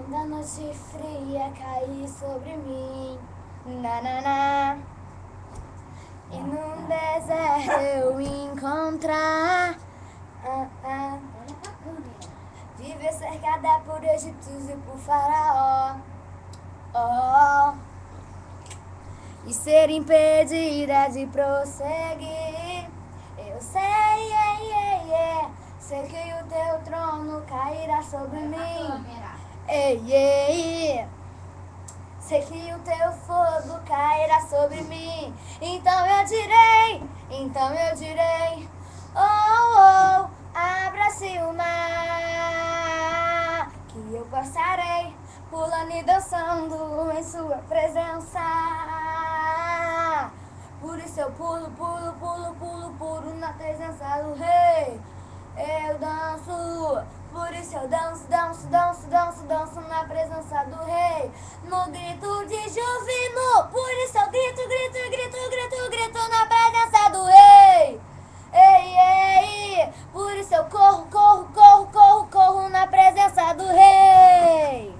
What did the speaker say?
Da noite fria cair sobre mim, na. E num deserto eu encontrar viver cercada por egípcios e por faraó, e ser impedida de prosseguir. Eu sei, sei que o teu trono cairá sobre mim. Sei que o teu fogo cairá sobre mim. Então eu direi, abra-se o mar, que eu passarei pulando e dançando em sua presença. Por isso eu pulo na presença do rei. Eu danço, por isso eu danço na presença do rei. No grito de júbilo, por isso eu grito na presença do rei. Por isso eu corro na presença do rei.